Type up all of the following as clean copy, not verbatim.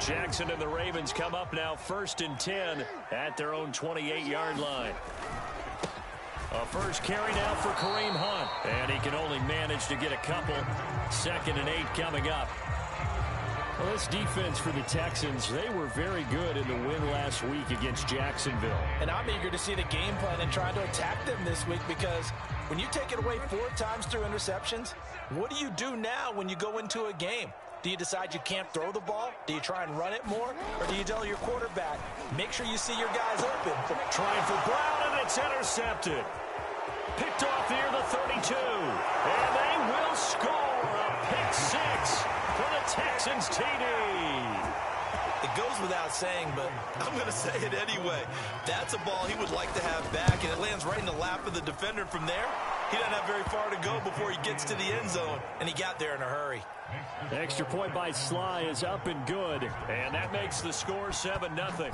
Jackson and the Ravens come up now 1st and 10 at their own 28-yard line. A first carry now for Kareem Hunt, and he can only manage to get a couple. 2nd and 8 coming up. Well, this defense for the Texans, they were very good in the win last week against Jacksonville. And I'm eager to see the game plan and try to attack them this week, because when you take it away 4 times through interceptions, what do you do now when you go into a game? Do you decide you can't throw the ball? Do you try and run it more? Or do you tell your quarterback, make sure you see your guys open? Trying for Brown, and it's intercepted. Picked off near the 32. And they will score a pick 6 for the Texans TD. It goes without saying, but I'm going to say it anyway. That's a ball he would like to have back, and it lands right in the lap of the defender. From there, he doesn't have very far to go before he gets to the end zone, and he got there in a hurry. The extra point by Sly is up and good, and that makes the score 7-0.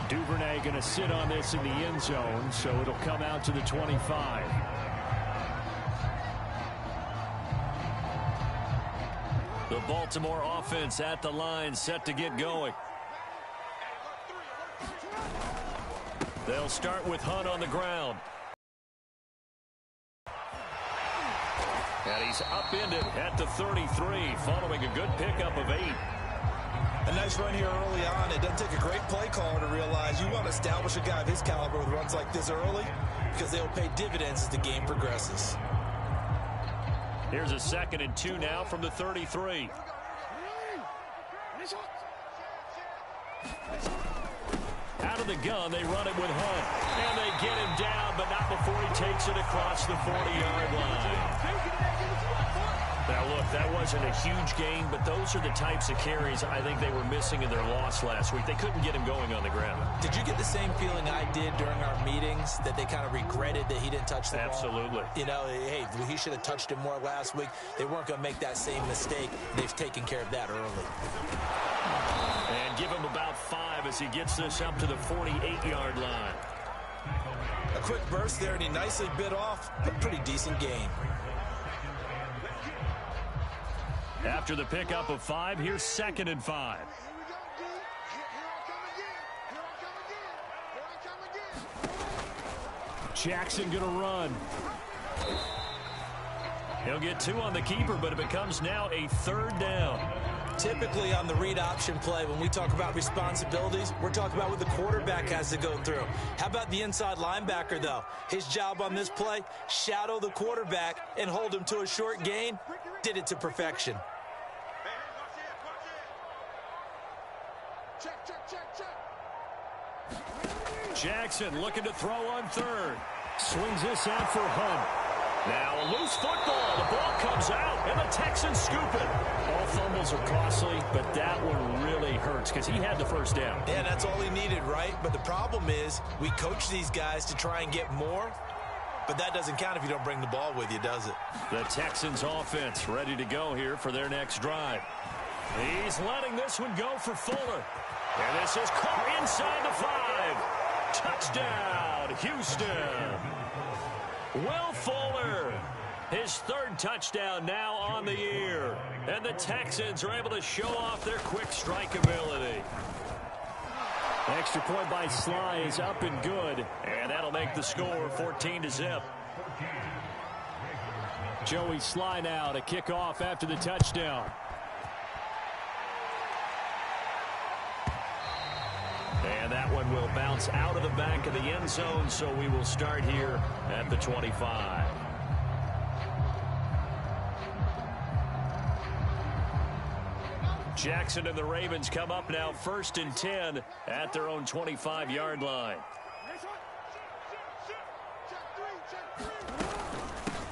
Duvernay going to sit on this in the end zone, so it'll come out to the 25. The Baltimore offense at the line, set to get going. They'll start with Hunt on the ground. And he's upended at the 33, following a good pickup of 8. A nice run here early on. It doesn't take a great play caller to realize you want to establish a guy of his caliber with runs like this early, because they'll pay dividends as the game progresses. Here's a 2nd and 2 now from the 33. Out of the gun, they run it with Hunt. And they get him down, but not before he takes it across the 40-yard line. Now, look, that wasn't a huge gain, but those are the types of carries I think they were missing in their loss last week. They couldn't get him going on the ground. Did you get the same feeling I did during our meetings, that they kind of regretted that he didn't touch the ball? Absolutely. You know, hey, he should have touched it more last week. They weren't going to make that same mistake. They've taken care of that early. And give him about 5 as he gets this up to the 48-yard line. A quick burst there, and he nicely bit off a pretty decent gain. After the pickup of 5, here's 2nd and 5. Jackson gonna run. He'll get 2 on the keeper, but it becomes now a 3rd down. Typically on the read option play, when we talk about responsibilities, we're talking about what the quarterback has to go through. How about the inside linebacker, though? His job on this play, shadow the quarterback and hold him to a short gain. Did it to perfection. Jackson looking to throw on 3rd. Swings this out for Hunt. Now a loose football. The ball comes out, and the Texans scoop it. All fumbles are costly, but that one really hurts because he had the 1st down. Yeah, that's all he needed, right? But the problem is we coach these guys to try and get more, but that doesn't count if you don't bring the ball with you, does it? The Texans offense ready to go here for their next drive. He's letting this one go for Fuller. And this is caught inside the 5. Touchdown, Houston. Will Fuller, his 3rd touchdown now on the year. And the Texans are able to show off their quick strike ability. Extra point by Sly is up and good. And that'll make the score 14-0. Joey Sly now to kick off after the touchdown. And that one will bounce out of the back of the end zone, so we will start here at the 25. Jackson and the Ravens come up now 1st and 10 at their own 25-yard line.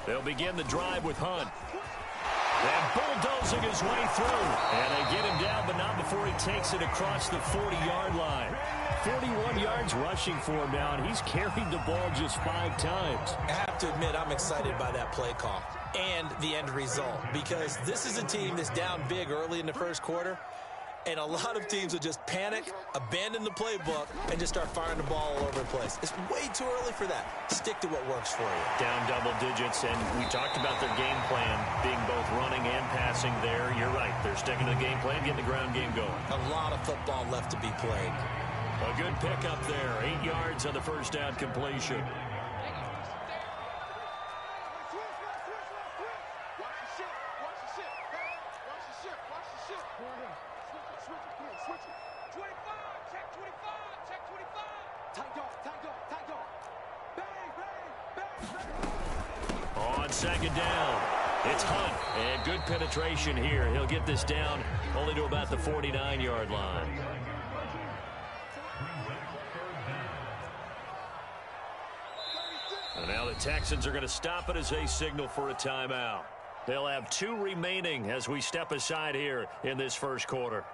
They'll begin the drive with Hunt. And bulldozing his way through. And they get him down, but not before he takes it across the 40-yard line. 41 yards rushing for him now, and he's carried the ball just 5 times. I have to admit, I'm excited by that play call and the end result, because this is a team that's down big early in the 1st quarter, And a lot of teams will just panic, abandon the playbook, and just start firing the ball all over the place. It's way too early for that. Stick to what works for you. Down double digits, and we talked about their game plan being both running and passing there. You're right. They're sticking to the game plan, getting the ground game going. A lot of football left to be played. A good pickup there. 8 yards on the first down completion. On second down, it's Hunt, and good penetration here. He'll get this down only to about the 49-yard line. And now the Texans are going to stop it as they signal for a timeout. They'll have 2 remaining as we step aside here in this first quarter.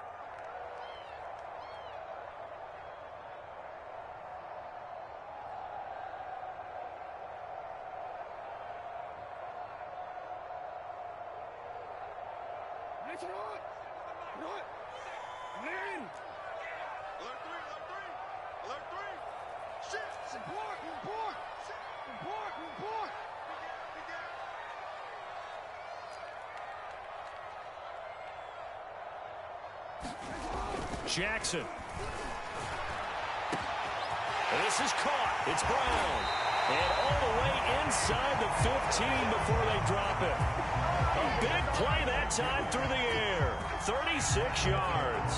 Jackson. This is caught. It's Brown. And all the way inside the 15 before they drop it. A big play that time through the air. 36 yards.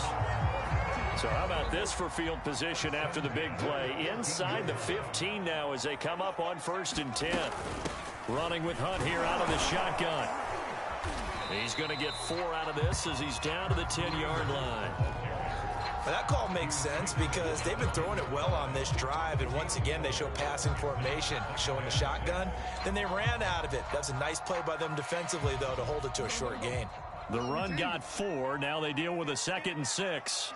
So how about this for field position after the big play? Inside the 15 now as they come up on 1st and 10. Running with Hunt here out of the shotgun. He's going to get 4 out of this as he's down to the 10-yard line. Well, that call makes sense because they've been throwing it well on this drive, and once again they show passing formation, showing the shotgun. Then they ran out of it. That's a nice play by them defensively, though, to hold it to a short gain. The run got 4. Now they deal with a 2nd and 6.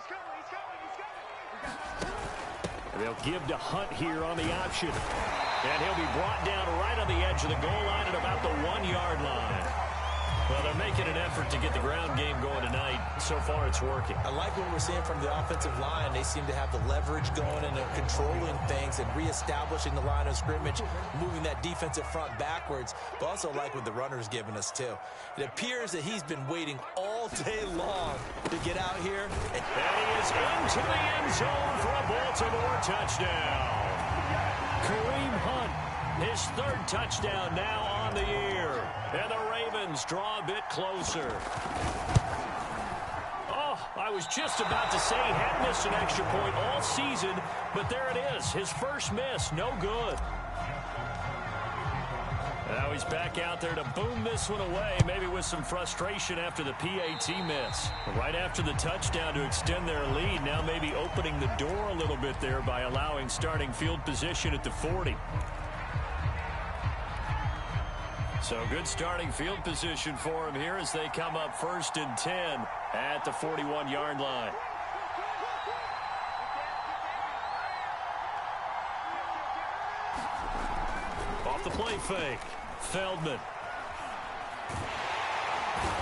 They'll give to Hunt here on the option. And he'll be brought down right on the edge of the goal line at about the 1-yard line. Well, they're making an effort to get the ground game going tonight. So far, it's working. I like what we're seeing from the offensive line. They seem to have the leverage going and they're controlling things and reestablishing the line of scrimmage, moving that defensive front backwards. But also like what the runner's giving us, too. It appears that he's been waiting all day long to get out here. And he is into the end zone for a Baltimore touchdown. Kareem Hunt, his 3rd touchdown now on the year. And the Ravens draw a bit closer. Oh, I was just about to say he hadn't missed an extra point all season, but there it is. His first miss, no good. Now he's back out there to boom this one away, maybe with some frustration after the PAT miss. Right after the touchdown to extend their lead, now maybe opening the door a little bit there by allowing starting field position at the 40. So good starting field position for him here as they come up 1st and 10 at the 41-yard line. Off the play fake. Feldman.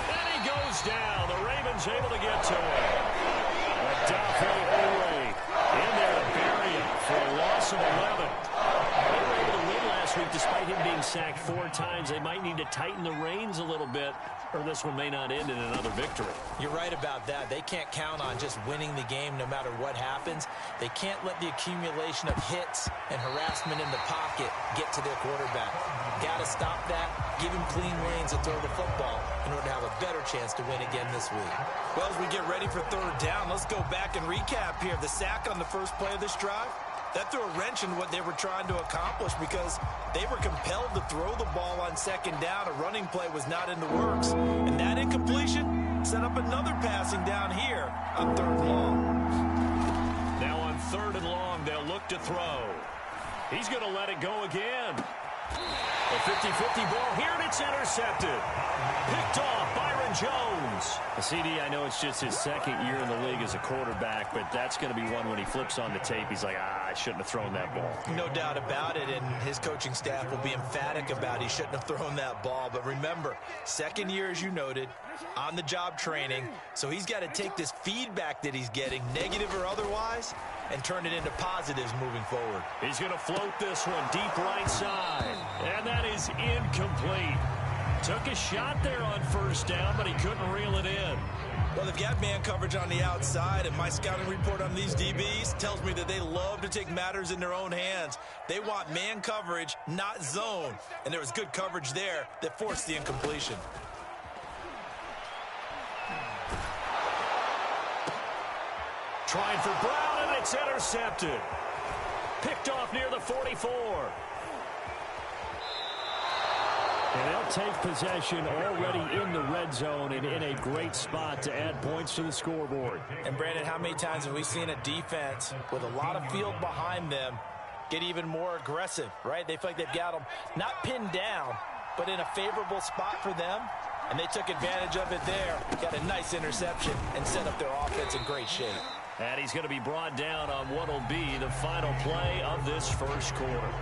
And he goes down. The Ravens able to get to him. Adolfo Oweh in there to bury him for a loss of 11. They were able to win last week despite him being sacked 4 times. They might need to tighten the reins a little bit, or this one may not end in another victory. You're right about that. They can't count on just winning the game no matter what happens. They can't let the accumulation of hits and harassment in the pocket get to their quarterback. Got to stop that, give him clean lanes and throw the football in order to have a better chance to win again this week. Well, as we get ready for 3rd down, let's go back and recap here. The sack on the first play of this drive, that threw a wrench in what they were trying to accomplish because they were compelled to throw the ball on 2nd down. A running play was not in the works. And that incompletion set up another passing down here on 3rd and long. Now on 3rd and long, they'll look to throw. He's going to let it go again. A 50-50 ball here, and it's intercepted. Picked off by Aaron Jones. CD, I know it's just his second year in the league as a quarterback, but that's going to be one when he flips on the tape, he's like, I shouldn't have thrown that ball. No doubt about it, and his coaching staff will be emphatic about he shouldn't have thrown that ball. But remember, second year, as you noted, on-the-job training, so he's got to take this feedback that he's getting, negative or otherwise, and turn it into positives moving forward. He's going to float this one deep right side, and that is incomplete. Took a shot there on first down, but he couldn't reel it in. Well, they've got man coverage on the outside, and my scouting report on these DBs tells me that they love to take matters in their own hands. They want man coverage, not zone, and there was good coverage there that forced the incompletion. Trying for Brown, and it's intercepted. Picked off near the 44. And they'll take possession already in the red zone and in a great spot to add points to the scoreboard. And, Brandon, how many times have we seen a defense with a lot of field behind them get even more aggressive, right? They feel like they've got them not pinned down, but in a favorable spot for them, and they took advantage of it there. Got a nice interception and set up their offense in great shape. And he's going to be brought down on what will be the final play of this first quarter.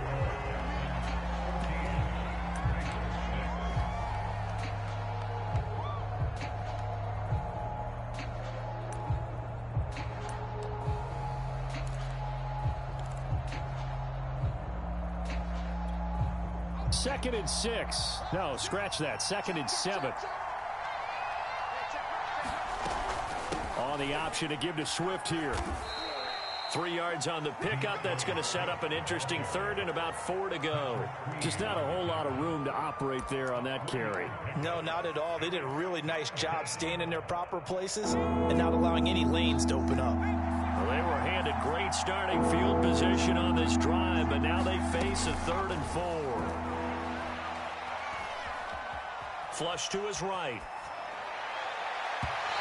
Second and 6. No, scratch that. Second and 7. On the option to give to Swift here. 3 yards on the pickup. That's going to set up an interesting third and about 4 to go. Just not a whole lot of room to operate there on that carry. No, not at all. They did a really nice job staying in their proper places and not allowing any lanes to open up. Well, they were handed great starting field position on this drive, but now they face a 3rd and 4. Flush to his right.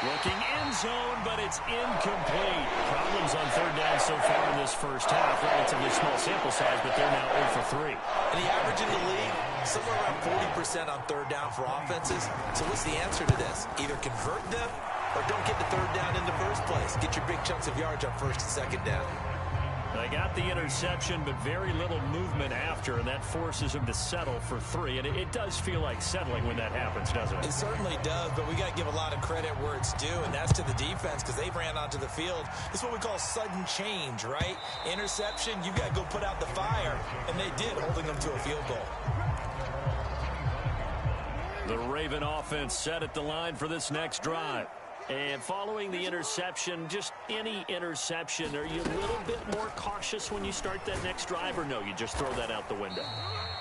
Looking end zone, but it's incomplete. Problems on 3rd down so far in this first half. Relatively small sample size, but they're now 0 for 3. And the average in the league, somewhere around 40% on 3rd down for offenses. So what's the answer to this? Either convert them or don't get the 3rd down in the first place. Get your big chunks of yards on 1st and 2nd down. They got the interception, but very little movement after, and that forces them to settle for 3. And it does feel like settling when that happens, doesn't it? It certainly does, but we got to give a lot of credit where it's due, and that's to the defense because they ran onto the field. It's what we call sudden change, right? Interception, you got to go put out the fire, and they did, holding them to a field goal. The Raven offense set at the line for this next drive. And following the interception, just any interception, are you a little bit more cautious when you start that next drive, or no, you just throw that out the window?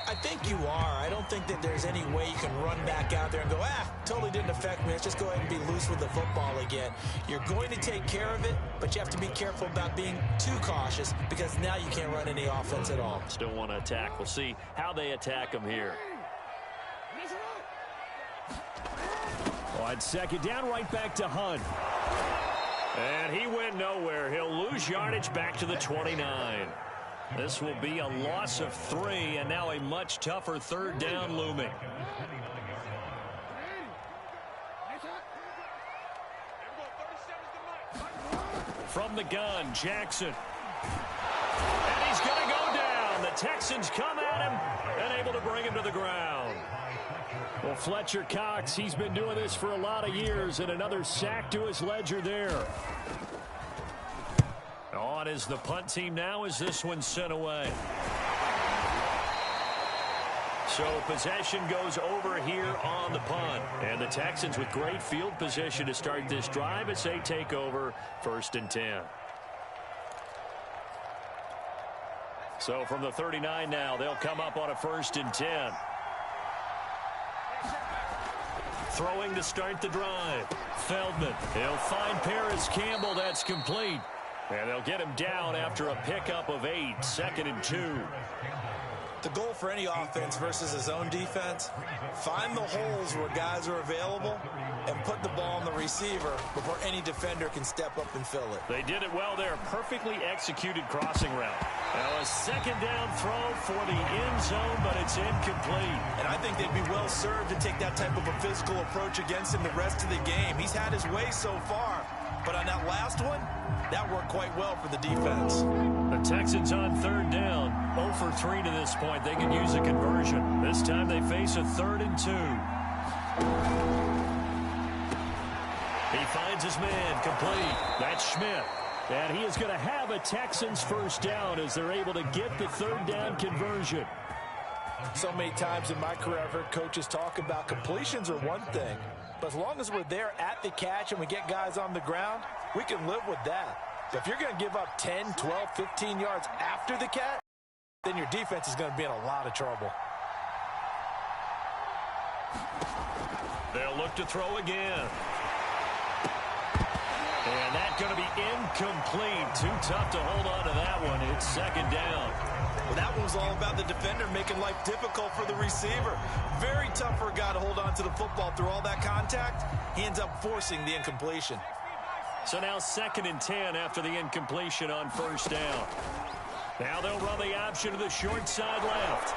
I think you are. I don't think that there's any way you can run back out there and go, totally didn't affect me. Let's just go ahead and be loose with the football again. You're going to take care of it, but you have to be careful about being too cautious because now you can't run any offense at all. Still want to attack. We'll see how they attack them here. On 2nd down, right back to Hunt. And he went nowhere. He'll lose yardage back to the 29. This will be a loss of 3, and now a much tougher 3rd down looming. From the gun, Jackson. And he's going to go down. The Texans come at him and able to bring him to the ground. Well, Fletcher Cox, he's been doing this for a lot of years, and another sack to his ledger there. On is the punt team now as this one's sent away. So possession goes over here on the punt. And the Texans with great field position to start this drive as they take over 1st and 10. So from the 39 now, they'll come up on a 1st and 10. Throwing to start the drive. Feldman. He'll find Paris Campbell. That's complete. And they'll get him down after a pickup of 8. 2nd and 2. The goal for any offense versus his own defense, find the holes where guys are available and put the ball on the receiver before any defender can step up and fill it. They did it well there. Perfectly executed crossing route. Now a second down throw for the end zone, but it's incomplete. And I think they'd be well served to take that type of a physical approach against him the rest of the game. He's had his way so far, but on that last one, that worked quite well for the defense. The Texans on third down, 0 for 3 to this point. They can use a conversion. This time they face a 3rd and 2. He finds his man complete. That's Schmidt. And he is going to have a Texans first down as they're able to get the 3rd down conversion. So many times in my career I've heard coaches talk about completions are one thing, but as long as we're there at the catch and we get guys on the ground, we can live with that. But if you're going to give up 10, 12, 15 yards after the catch, then your defense is going to be in a lot of trouble. They'll look to throw again. And that's going to be incomplete. Too tough to hold on to that one. It's 2nd down. Well, that one was all about the defender making life difficult for the receiver. Very tough for a guy to hold on to the football through all that contact. He ends up forcing the incompletion. So now 2nd and 10 after the incompletion on 1st down. Now they'll run the option to the short side left.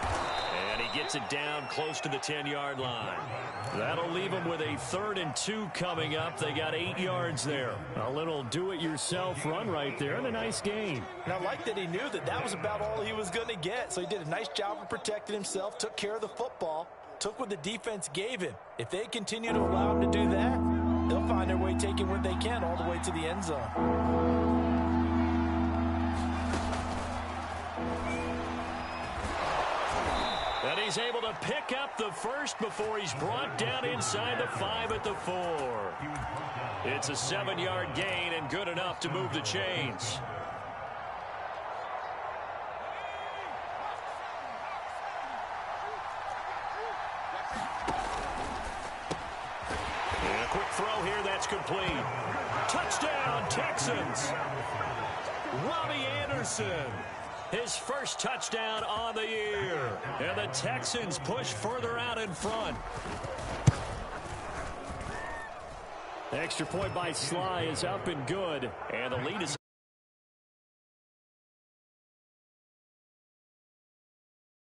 And he gets it down close to the 10-yard line. That'll leave them with a 3rd and 2 coming up. They got 8 yards there. A little do-it-yourself run right there and a nice gain. And I like that he knew that that was about all he was going to get. So he did a nice job of protecting himself, took care of the football, took what the defense gave him. If they continue to allow him to do that, they'll find their way taking what they can all the way to the end zone. And he's able to pick up the first before he's brought down inside the 5 at the 4. It's a 7-yard gain and good enough to move the chains. And a quick throw here that's complete. Touchdown, Texans. Robbie Anderson. His first touchdown on the year. And the Texans push further out in front. The extra point by Sly is up and good. And the lead is